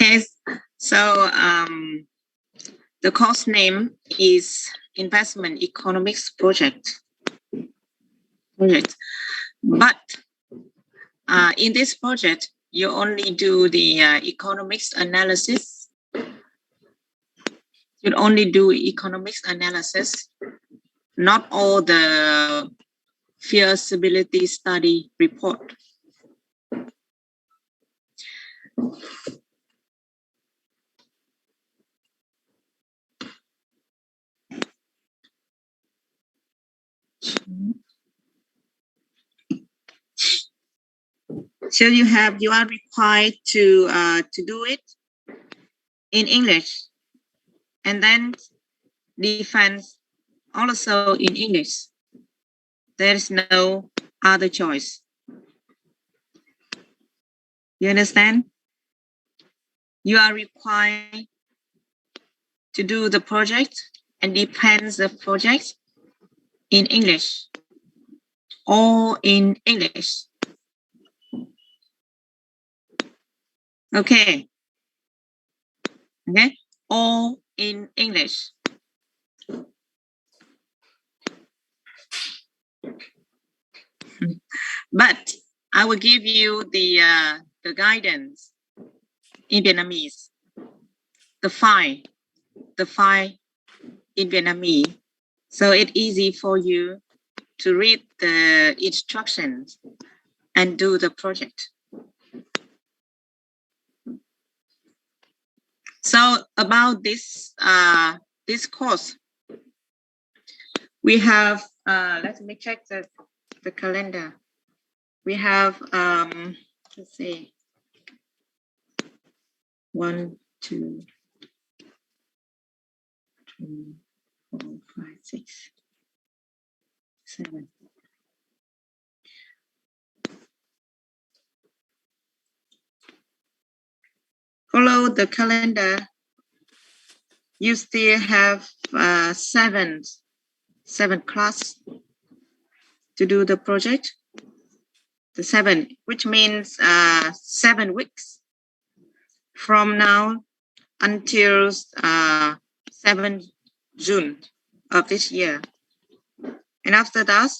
Okay, so the course name is Investment Economics Project. But in this project, you only do the economics analysis. You only do economics analysis, not all the feasibility study report. So you are required to do it in English, and then defend also in English. There is no other choice. You understand? You are required to do the project and defend the project in English, all in English. Okay. Okay, all in English. But I will give you the guidance in Vietnamese. The file in Vietnamese, so it's easy for you to read the instructions and do the project. So about this this course, we have let me check the calendar. We have let's see, 1, 2, 3, 4, 5, 6, 7. Follow the calendar. You still have 7 class to do the project. The 7, which means 7 weeks from now until 7 June of this year. And after that,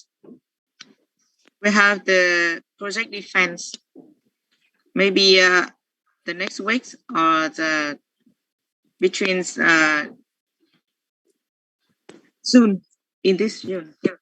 we have the project defense. Maybe the next week or the between soon in this June. Yeah.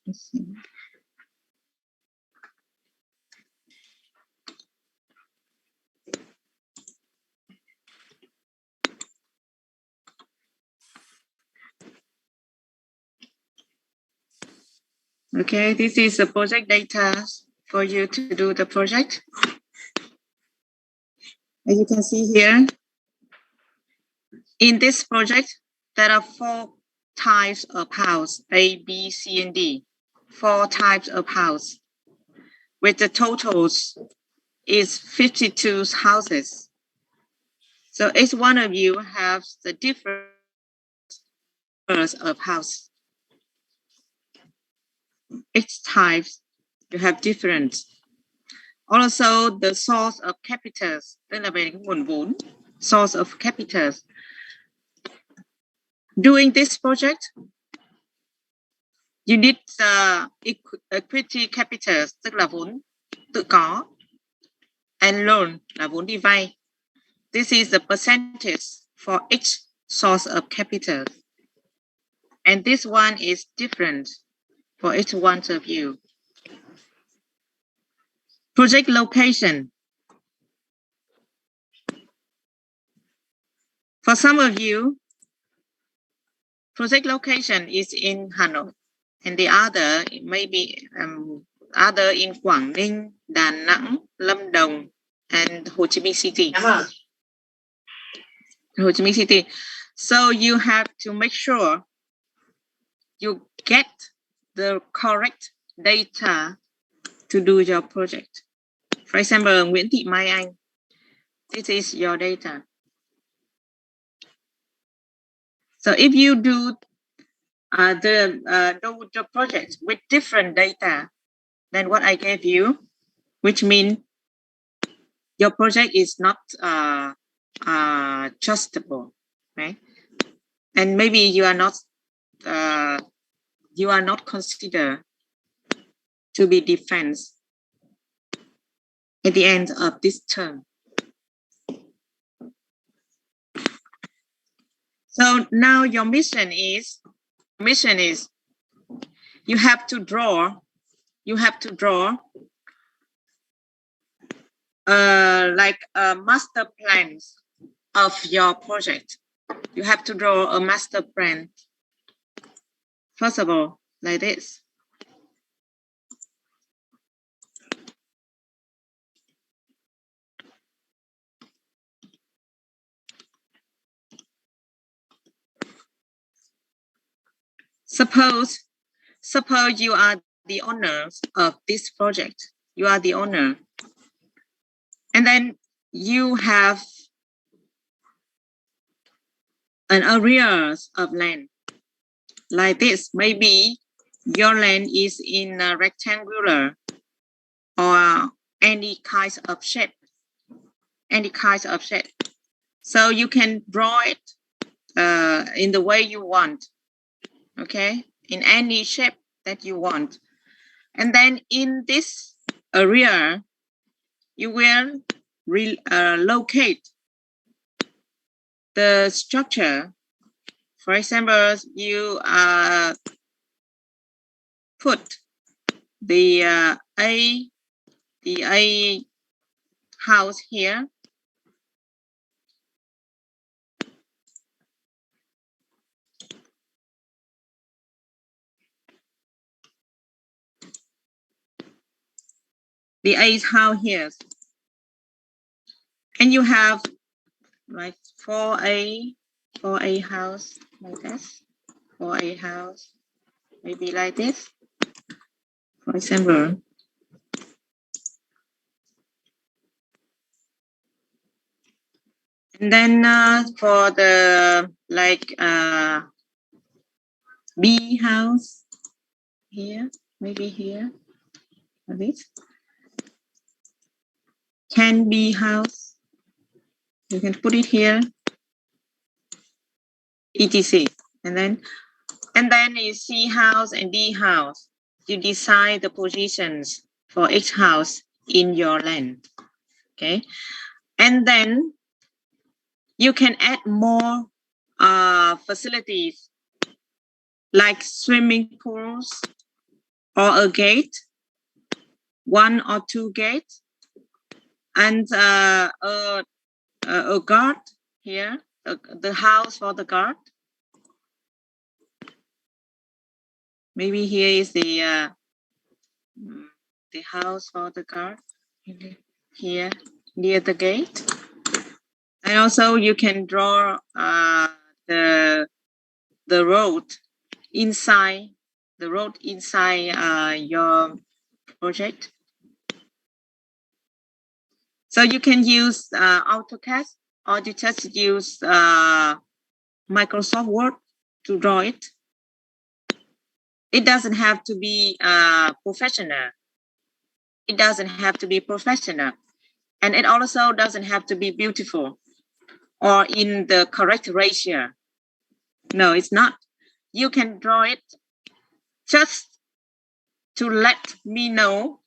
Let's see. Okay, this is the project data for you to do the project. As you can see here, in this project, there are 4 types of house, A, B, C, and D. 4 types of house, with the totals is 52 houses. So each one of you has the different of house. Each type you have different. Also, the source of capitals, tức là về nguồn vốn, source of capitals. Doing this project, you need equity capitals, tức là vốn tự có, and loan là vốn đi vay. This is the percentage for each source of capital. And this one is different for each one of you. Project location. For some of you, project location is in Hanoi, and the other maybe other in Quảng Ninh, Đà Nẵng, Lâm Đồng, and Ho Chi Minh City. Ho Chi Minh City. So you have to make sure you get the correct data to do your project. For example, Nguyễn Thị Mai Anh, this is your data. So if you do the project with different data than what I gave you, which means your project is not trustable, right? And maybe you are not considered to be defense at the end of this term. So now your mission is you have to draw like a master plans of your project. You have to draw a master plan. First of all, like this. Suppose you are the owners of this project. You are the owner. And then you have an arrears of land. Like this, maybe your land is in a rectangular or any kind of shape. So you can draw it in the way you want, okay? In any shape that you want. And then in this area, you will locate the structure. For example, you put the A house here. The A house here. And you have like 4A house like this. 4A house, maybe like this. For example. And then for the like B house here, maybe here, like this. Can be house. You can put it here, etc. And then you C house and D house. You decide the positions for each house in your land. Okay, and then you can add more facilities like swimming pools or a gate, 1 or 2 gates, and a guard here, the house for the guard. Maybe here is the house for the guard here near the gate. And also you can draw the road inside your project. So you can use AutoCAD, or you just use Microsoft Word to draw it. It doesn't have to be professional. It doesn't have to be professional. And it also doesn't have to be beautiful or in the correct ratio. No, it's not. You can draw it just to let me know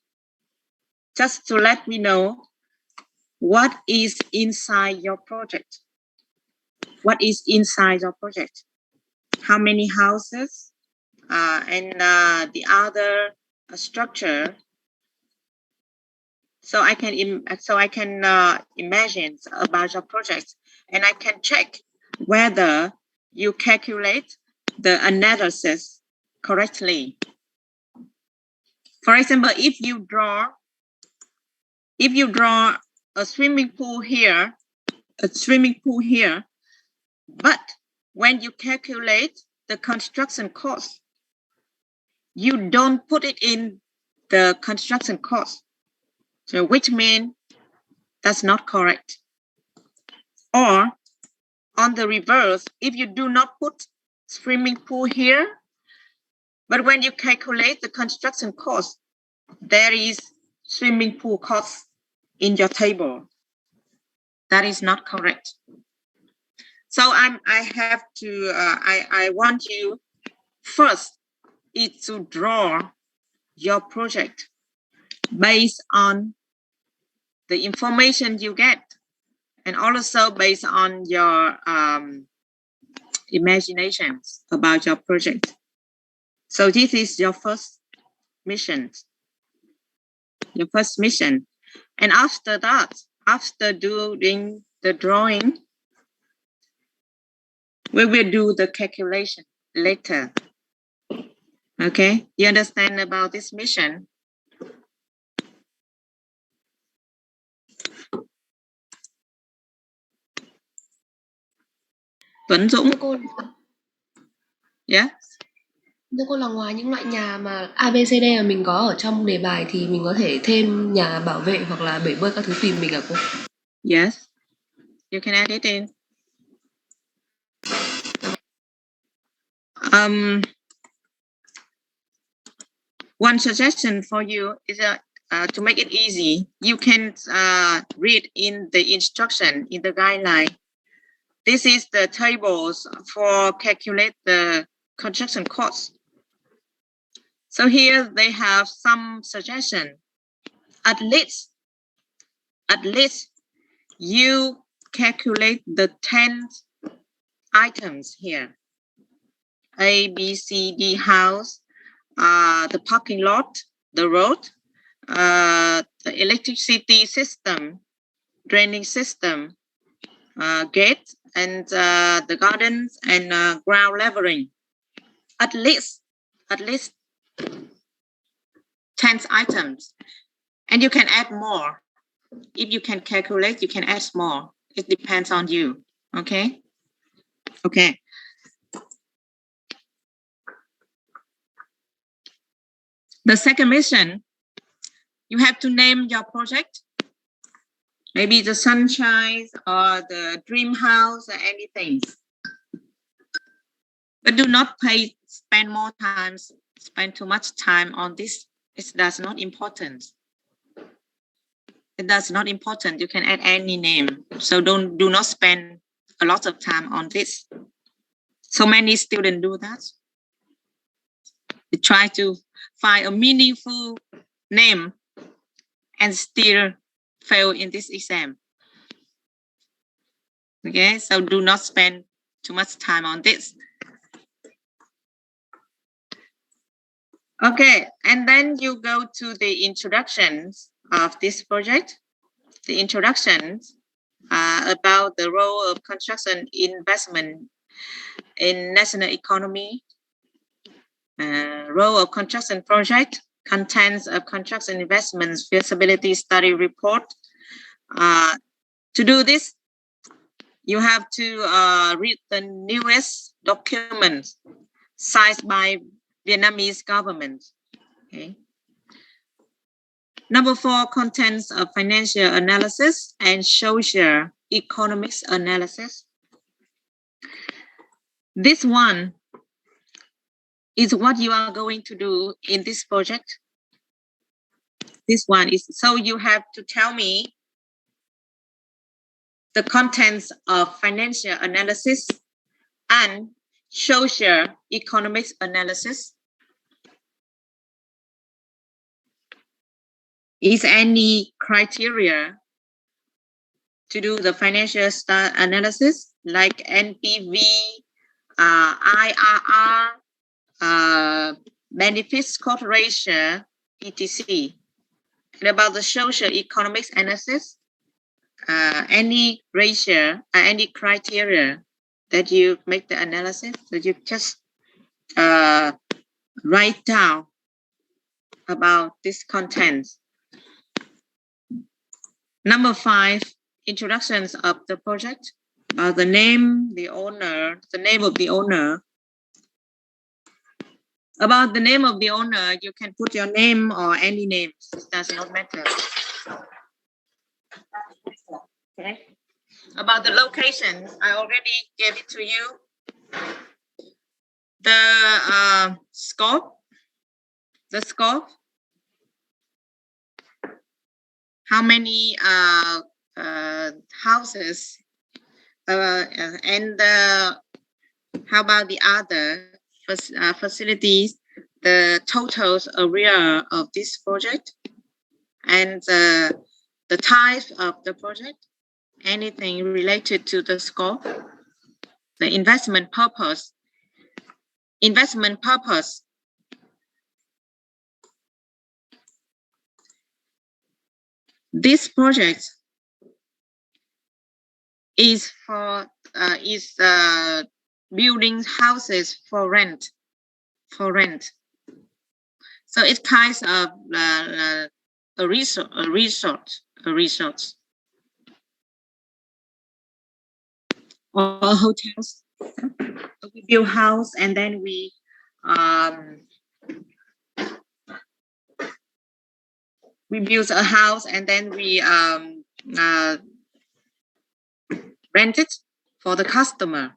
what is inside your project. What is inside your project? How many houses and the other structure. So I can imagine about your project, and I can check whether you calculate the analysis correctly. For example, if you draw a swimming pool here, but when you calculate the construction cost, you don't put it in the construction cost. So which means that's not correct. Or on the reverse, if you do not put swimming pool here, but when you calculate the construction cost, there is swimming pool cost in your table. That is not correct. So I want you first is to draw your project based on the information you get, and also based on your imaginations about your project. So this is your first mission. Your first mission. And after that, after doing the drawing, we will do the calculation later. Okay, you understand about this mission? Tuấn Dũng. Cô, Yeah. thưa cô là ngoài những loại nhà mà ABCD mà mình có ở trong đề bài thì mình có thể thêm nhà bảo vệ hoặc là bể bơi các thứ tùy mình à cô? Yes, you can add it in. One suggestion for you is to make it easy. You can read in the instruction in the guideline. This is the tables for calculate the construction cost. So here they have some suggestion. At least you calculate the 10 items here. A, B, C, D house, the parking lot, the road, the electricity system, draining system, gate, and the gardens and ground leveling. At least 10 items. And you can add more. If you can calculate, you can add more. It depends on you. Okay? Okay. The second mission, you have to name your project. Maybe the sunshine or the dream house or anything. But do not spend too much time on this. That's not important. That's not important. You can add any name. So do not spend a lot of time on this. So many students do that. They try to find a meaningful name and still fail in this exam. Okay, so do not spend too much time on this. Okay, and then you go to the introductions of this project. The introductions about the role of construction investment in national economy, role of construction project, contents of construction investments feasibility study report. To do this, you have to read the newest documents signed by Vietnamese government. Okay. Number 4, contents of financial analysis and social economics analysis. This one is what you are going to do in this project. This one is, so you have to tell me the contents of financial analysis and social economics analysis. Is any criteria to do the financial analysis like NPV, IRR, benefits cost ratio, etc. And about the social economics analysis, any ratio, any criteria that you make the analysis, that you just write down about this content. Number 5, introductions of the project. the name, the owner, the name of the owner. About the name of the owner, you can put your name or any name. It does not matter. Okay. About the location, I already gave it to you. The scope. The scope. How many houses? And how about the other facilities? The total area of this project and the type of the project. Anything related to the scope, the investment purpose. Investment purpose. This project is for building houses for rent. For rent. So it's kind of a resort. Or hotels. We build house and then we build a house and then we rent it for the customer.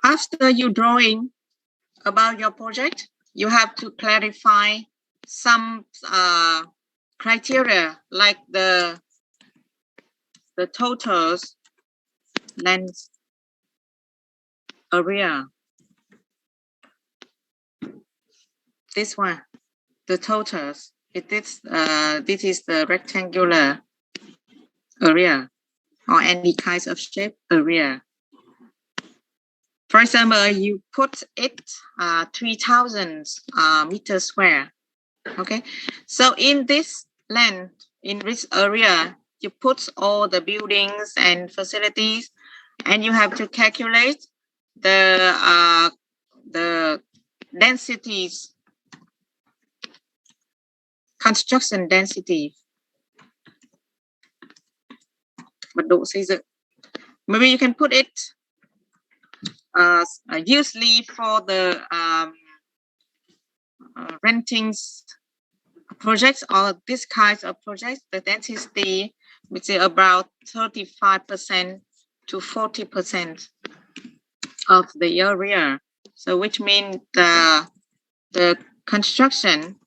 After you drawing about your project, you have to clarify some criteria like the totals land area. This one, the totals. This is the rectangular area or any kinds of shape area. For example, you put it 3,000 meters square. Okay, so in this land, in this area, you put all the buildings and facilities, and you have to calculate the densities, construction density. Mật độ xây dựng. Maybe you can put it usually for the renting projects or this kind of projects, the density which is about 35% to 40% of the area. So which means the construction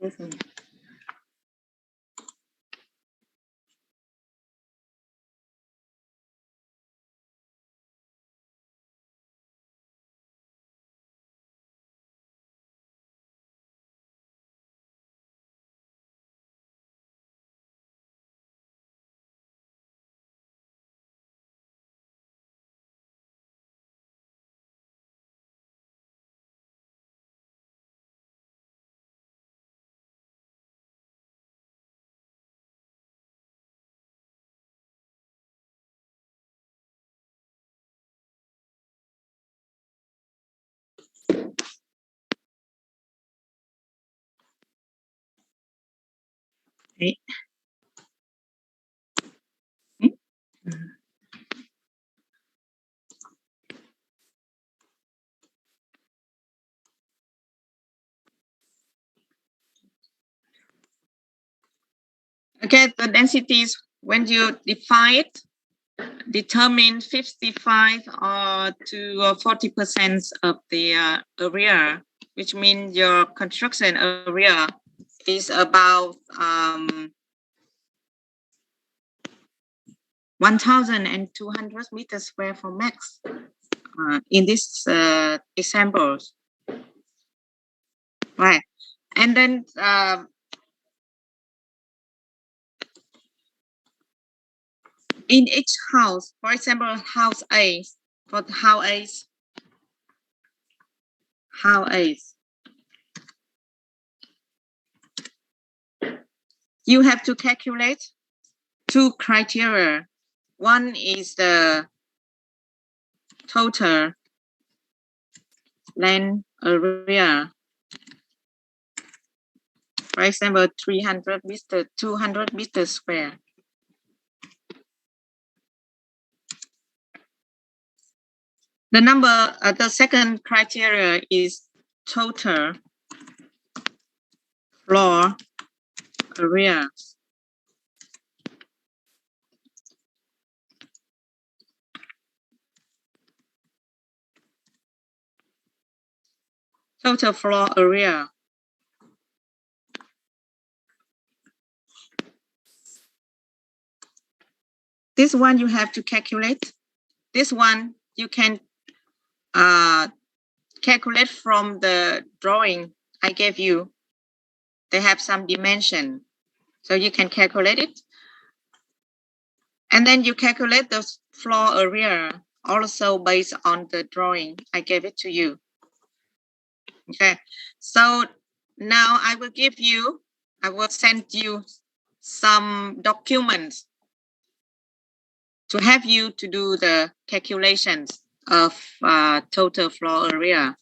okay. Okay, the densities, when you define it, determine 55 or to 40% of the area, which means your construction area is about 1,200 meters square for max. in this example. Right. And then in each house, for example, house A, for house A, you have to calculate two criteria. One is the total land area. For example, 300 meter, 200 meters square. The second criteria is total floor area. Total floor area. This one you have to calculate. This one you can calculate from the drawing I gave you. They have some dimension, so you can calculate it. And then you calculate the floor area also based on the drawing I gave it to you. Okay, so now I will send you some documents to help you to do the calculations of total floor area.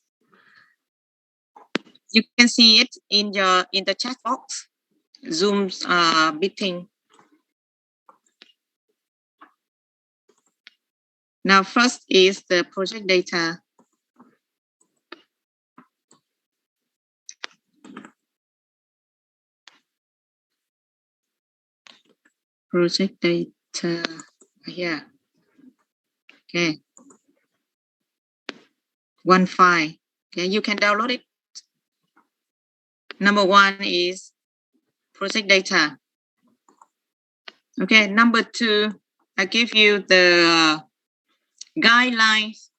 You can see it in the chat box, Zoom's meeting. Now, first is the project data. Project data here. Okay. One file. Okay, you can download it. Number one is project data. Okay, number two, I give you the guidelines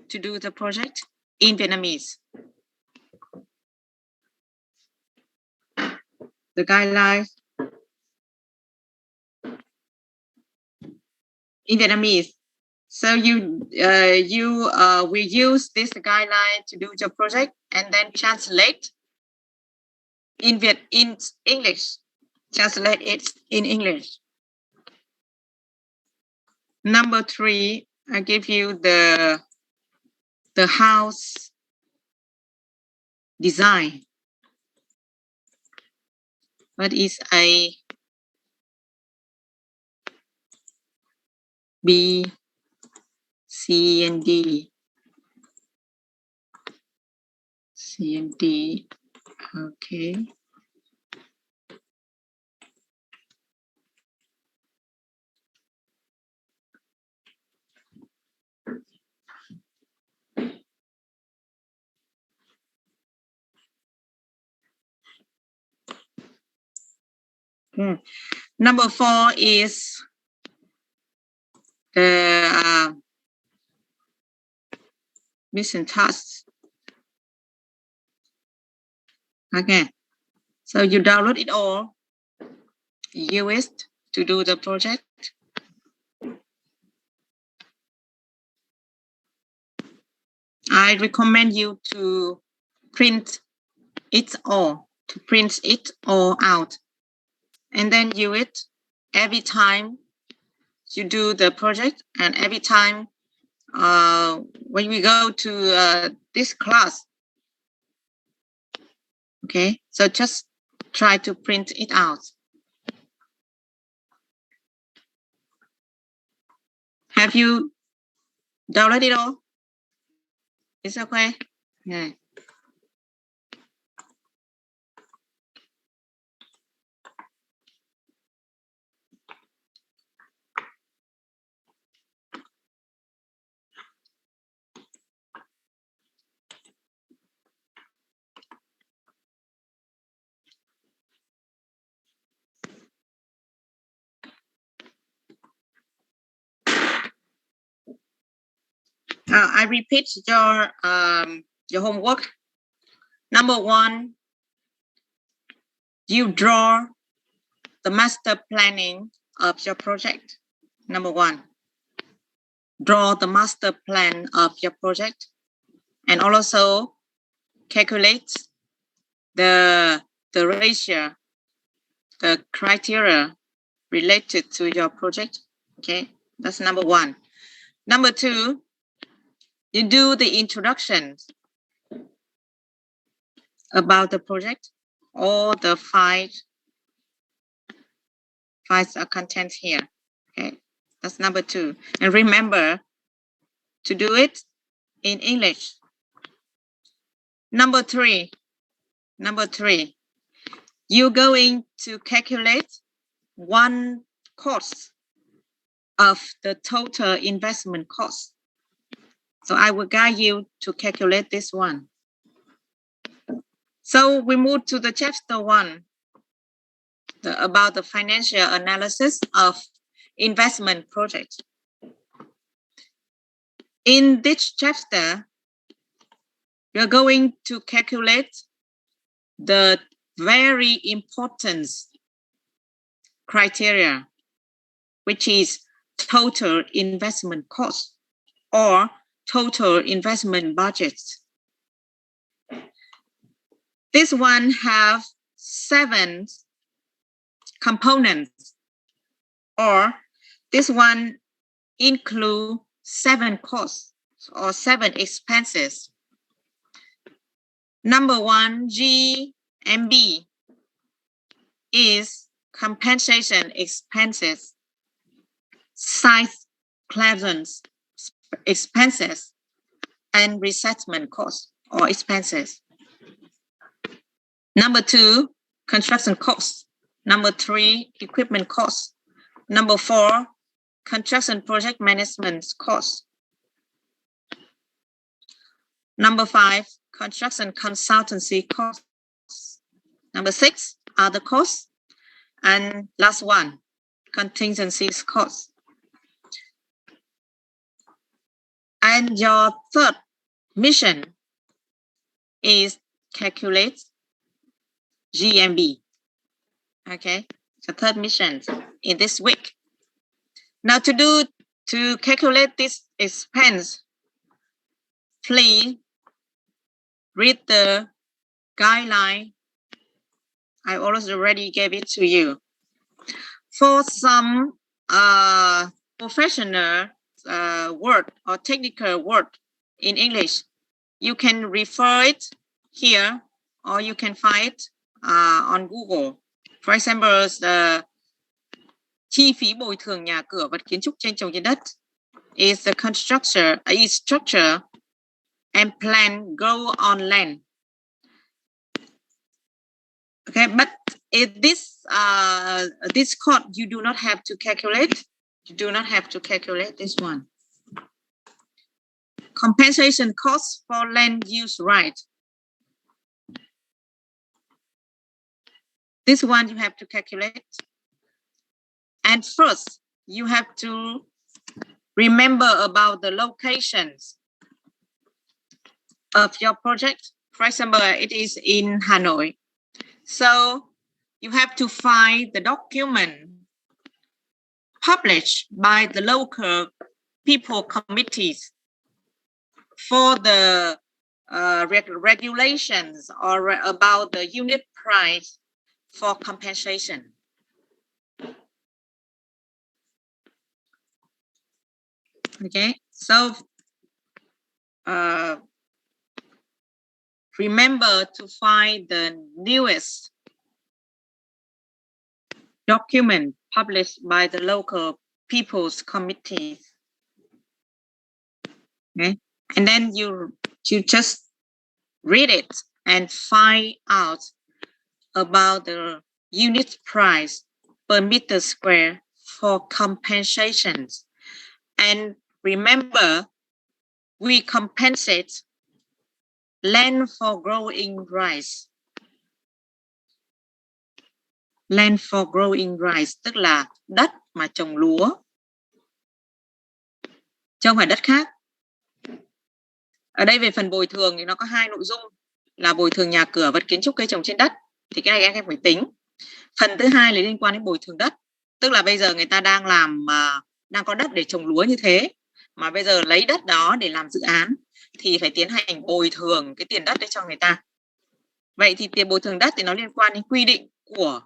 to do the project in Vietnamese. The guidelines in Vietnamese. So you will use this guideline to do your project and then translate in English. Translate it in English. Number three, I give you the house design. What is A, B, C, and D? C and D. Okay. Number four is the mission tasks. Okay, so you download it all, use it to do the project. I recommend you to print it all, out, and then use it every time you do the project, and every time when we go to this class. Okay, so just try to print it out. Have you downloaded it all? It's okay. Yeah. I repeat your homework. Number 1, you draw the master planning of your project. Number 1, draw the master plan of your project, and also calculate the ratio, the criteria related to your project. Okay, that's number 1. Number 2, you do the introduction about the project, all the files are content here. Okay, that's number 2. And remember to do it in English. Number 3, you're going to calculate one cost of the total investment cost. So I will guide you to calculate this one. So we move to the chapter 1, about the financial analysis of investment project. In this chapter, we're going to calculate the very important criteria, which is total investment cost or total investment budget. This one have 7 components, or this one include 7 costs or 7 expenses. Number 1, GMB, is compensation expenses, site clearance expenses, and resettlement costs or expenses. Number 2, construction costs. Number 3, equipment costs. Number 4, construction project management costs. Number 5, construction consultancy costs. Number 6, other costs. And last one, contingencies costs. And your third mission is calculate GMB. Okay, the third mission in this week. Now to calculate this expense, please read the guideline. I already gave it to you. For some professional word or technical word in English, you can refer it here or you can find it on Google. For example, the chi phí bồi thường nhà cửa vật kiến trúc trên trồng trên đất is the structure and plan go on land. Okay, but in this code you do not have to calculate. You do not have to calculate this one. Compensation costs for land use right. This one you have to calculate. And first, you have to remember about the locations of your project. For example, it is in Hanoi. So you have to find the document published by the local people committees for the regulations or about the unit price for compensation. Okay, so remember to find the newest document published by the local people's committees. Okay, and then you just read it and find out about the unit price per meter square for compensations. And remember, we compensate land for growing rice. Land for growing rice tức là đất mà trồng lúa, chứ không phải đất khác. Ở đây về phần bồi thường thì nó có hai nội dung là bồi thường nhà cửa, vật kiến trúc, cây trồng trên đất. Thì cái này em phải tính. Phần thứ hai là liên quan đến bồi thường đất. Tức là bây giờ người ta đang đang có đất để trồng lúa như thế, mà bây giờ lấy đất đó để làm dự án thì phải tiến hành bồi thường cái tiền đất đấy cho người ta. Vậy thì tiền bồi thường đất thì nó liên quan đến quy định của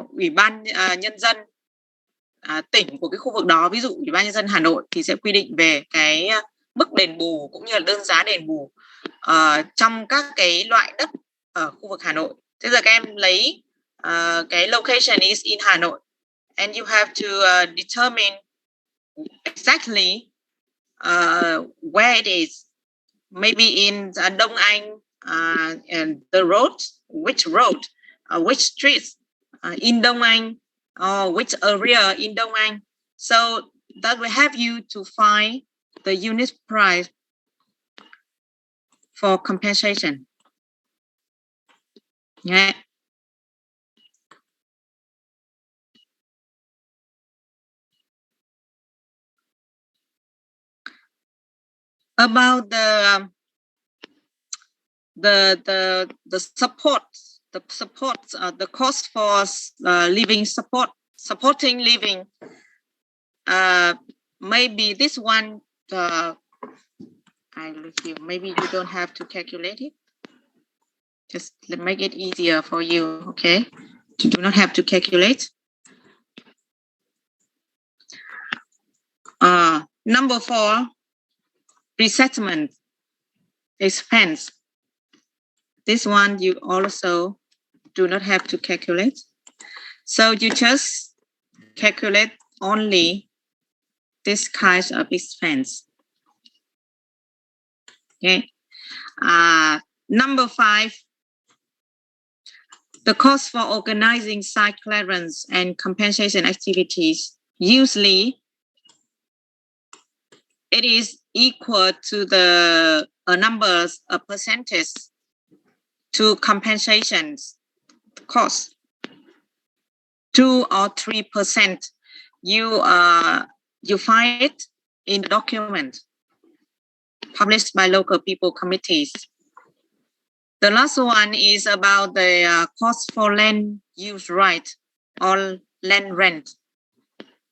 Ủy ban Nhân dân tỉnh của cái khu vực đó. Ví dụ Ủy ban Nhân dân Hà Nội thì sẽ quy định về cái mức đền bù cũng như là đơn giá đền bù trong các cái loại đất ở khu vực Hà Nội. Thế giờ các em lấy cái location is in Hà Nội and you have to determine exactly where it is. Maybe in Đông Anh and the road, which road, which streets in Đông Anh, or which area in Đông Anh. So that will help you to find the unit price for compensation. Yeah. About the support, the cost for living support, supporting living. Maybe this one, I leave you. Maybe you don't have to calculate it. Just make it easier for you, okay? You do not have to calculate. Number 4, resettlement expense. This one you also do not have to calculate. So you just calculate only this kind of expense. Okay. Number 5, the cost for organizing site clearance and compensation activities. Usually, it is equal to the numbers of percentage to compensations cost. 2 or 3%. You find it in the document published by local people committees. The last one is about the cost for land use right or land rent.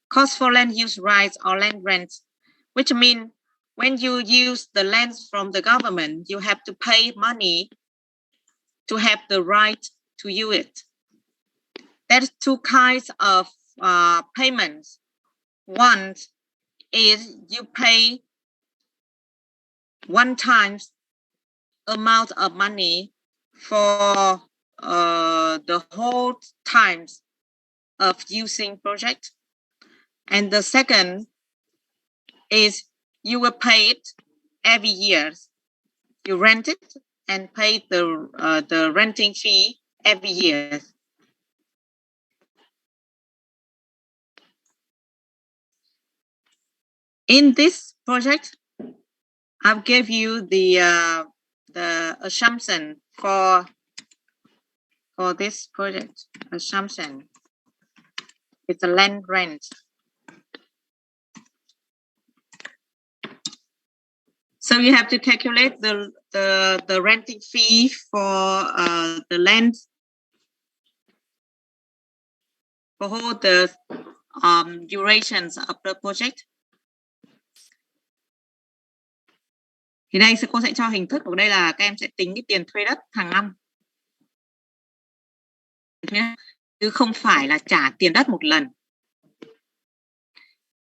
Cost for land use rights or land rent, which means when you use the lands from the government, you have to pay money to have the right to use it. There's 2 kinds of payments. One is you pay one time amount of money for the whole times of using project. And the second is you will pay it every year. You rent it and pay the renting fee every year. In this project, I'll give you the assumption for this project. Assumption is the land rent. So you have to calculate the renting fee for the land for all the durations of the project. Thì đây cô sẽ cho hình thức ở đây là các em sẽ tính cái tiền thuê đất hàng năm, chứ không phải là trả tiền đất một lần.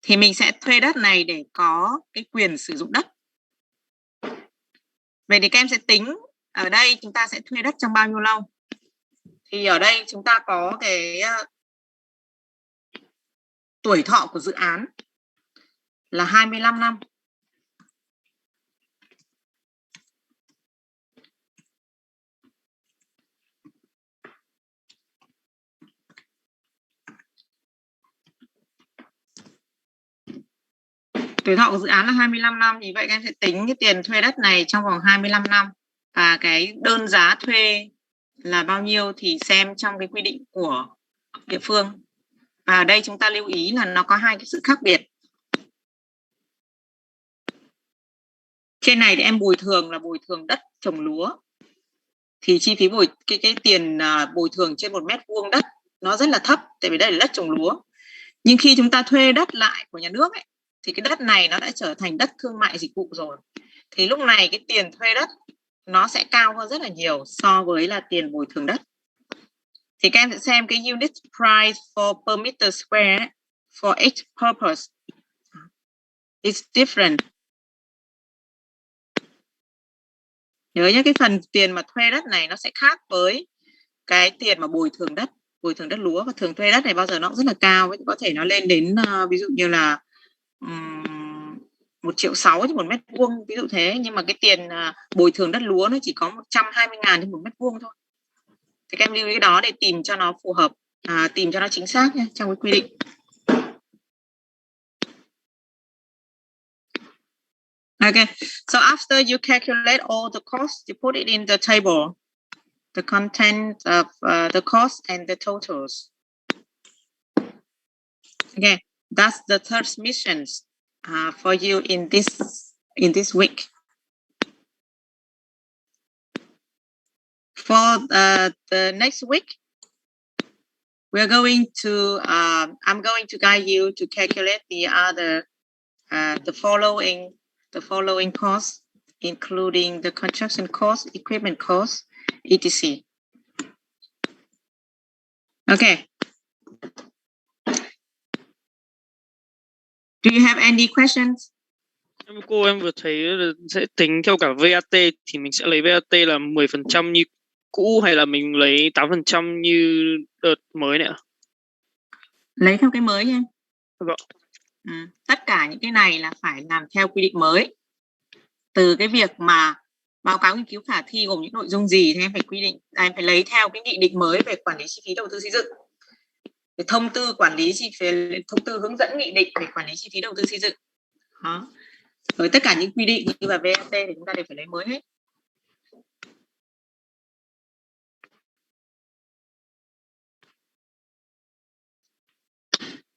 Thì mình sẽ thuê đất này để có cái quyền sử dụng đất. Vậy thì các em sẽ tính ở đây chúng ta sẽ thuê đất trong bao nhiêu lâu. Thì ở đây chúng ta có cái tuổi thọ của dự án là 25 năm. Tuổi thọ của dự án là 25 năm, thì vậy các em sẽ tính cái tiền thuê đất này trong vòng 25 năm và cái đơn giá thuê là bao nhiêu thì xem trong cái quy định của địa phương. Và ở đây chúng ta lưu ý là nó có 2 cái sự khác biệt. Trên này thì em bồi thường là bồi thường đất trồng lúa. Thì chi phí cái tiền bồi thường trên 1 mét vuông đất nó rất là thấp, tại vì đây là đất trồng lúa. Nhưng khi chúng ta thuê đất lại của nhà nước ấy, thì cái đất này nó đã trở thành đất thương mại dịch vụ rồi. Thì lúc này cái tiền thuê đất nó sẽ cao hơn rất là nhiều so với là tiền bồi thường đất. Thì các em sẽ xem cái unit price for per meter square ấy, for each purpose is different. Nhớ nhé, cái phần tiền mà thuê đất này nó sẽ khác với cái tiền mà bồi thường đất lúa. Và thường thuê đất này bao giờ nó cũng rất là cao, có thể nó lên đến ví dụ như là 1,6 triệu trên 1 mét vuông, ví dụ thế. Nhưng mà cái tiền bồi thường đất lúa nó chỉ có 120.000 trên 1 mét vuông thôi. Thì các em lưu ý cái đó để tìm cho nó phù hợp, tìm cho nó chính xác nhé, trong cái quy định. Okay, so after you calculate all the costs, you put it in the table, the content of the cost and the totals. Okay, that's the third mission for you in this week. For the next week, we're going to I'm going to guide you to calculate the following costs, including the construction cost, equipment cost, etc. Okay. Do you have any questions? Em vừa thấy là sẽ tính theo cả VAT, thì mình sẽ lấy VAT là 10% như cũ hay là mình lấy 8% như đợt mới này ạ? Lấy theo cái mới nha. Vâng. Tất cả những cái này là phải làm theo quy định mới. Từ cái việc mà báo cáo nghiên cứu khả thi gồm những nội dung gì thì em phải quy định, em phải lấy theo cái nghị định mới về quản lý chi phí đầu tư xây dựng. Cái thông tư quản lý chi phí, thông tư hướng dẫn nghị định về quản lý chi phí đầu tư xây dựng. Đó. Với tất cả những quy định như là VAT thì chúng ta đều phải lấy mới hết.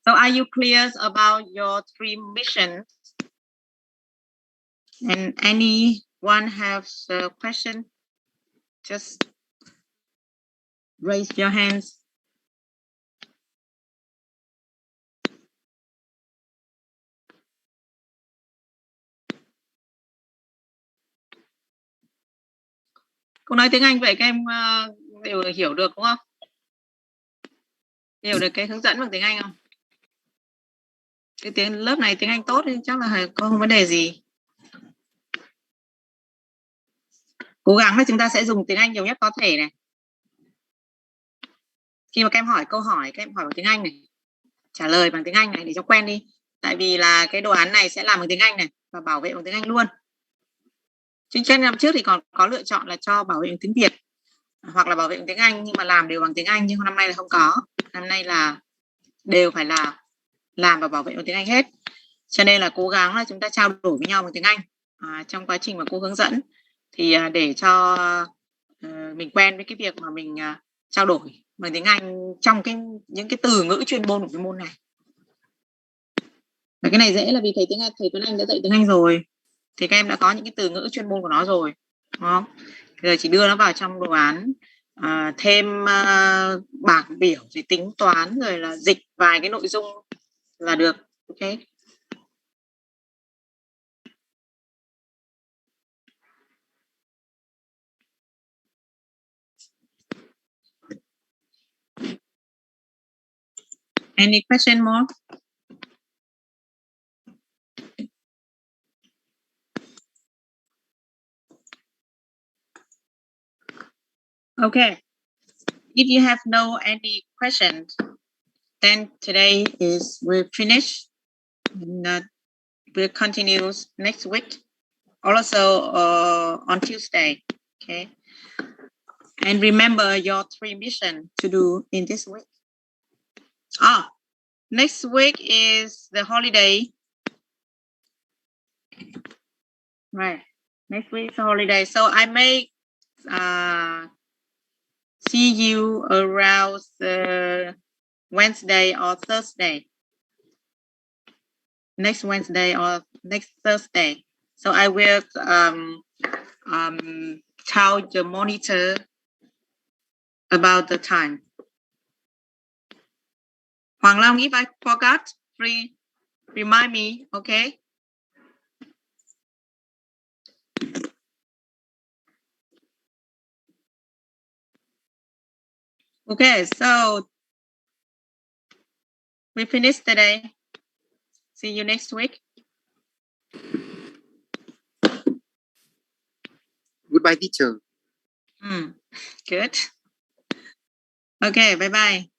So are you clear about your 3 missions? And anyone has a question? Just raise your hands. Cô nói tiếng Anh vậy các em đều hiểu được đúng không? Hiểu được cái hướng dẫn bằng tiếng Anh không? Cái tiếng lớp này tiếng Anh tốt thì chắc là không vấn đề gì. Cố gắng là chúng ta sẽ dùng tiếng Anh nhiều nhất có thể này. Khi mà các em hỏi câu hỏi, các em hỏi bằng tiếng Anh này, trả lời bằng tiếng Anh này để cho quen đi. Tại vì là cái đồ án này sẽ làm bằng tiếng Anh này và bảo vệ bằng tiếng Anh luôn. Chứ trên năm trước thì còn có lựa chọn là cho bảo vệ bằng tiếng Việt hoặc là bảo vệ bằng tiếng Anh, nhưng mà làm đều bằng tiếng Anh, nhưng năm nay là không có. Năm nay là đều phải là làm và bảo vệ bằng tiếng Anh hết. Cho nên là cố gắng là chúng ta trao đổi với nhau bằng tiếng Anh trong quá trình mà cô hướng dẫn, thì để cho mình quen với cái việc mà mình trao đổi bằng tiếng Anh trong những cái từ ngữ chuyên môn của cái môn này. Và cái này dễ là vì thầy Tuấn Anh đã dạy tiếng Anh rồi, thì các em đã có những cái từ ngữ chuyên môn của nó rồi, đúng không? Giờ chỉ đưa nó vào trong đồ án, thêm bảng biểu rồi tính toán rồi là dịch vài cái nội dung là được. Ok. Any question more? Okay. If you have no any questions, then today we'll finish. And, we'll continue next week, also on Tuesday. Okay. And remember your 3 missions to do in this week. Next week is the holiday. Right. Next week is a holiday. So I may see you around Wednesday or Thursday. Next Wednesday or next Thursday. So I will tell the monitor about the time. Hoàng Long, if I forgot, please remind me, okay? Okay, so we finished today. See you next week. Goodbye, teacher. Good. Okay, bye-bye.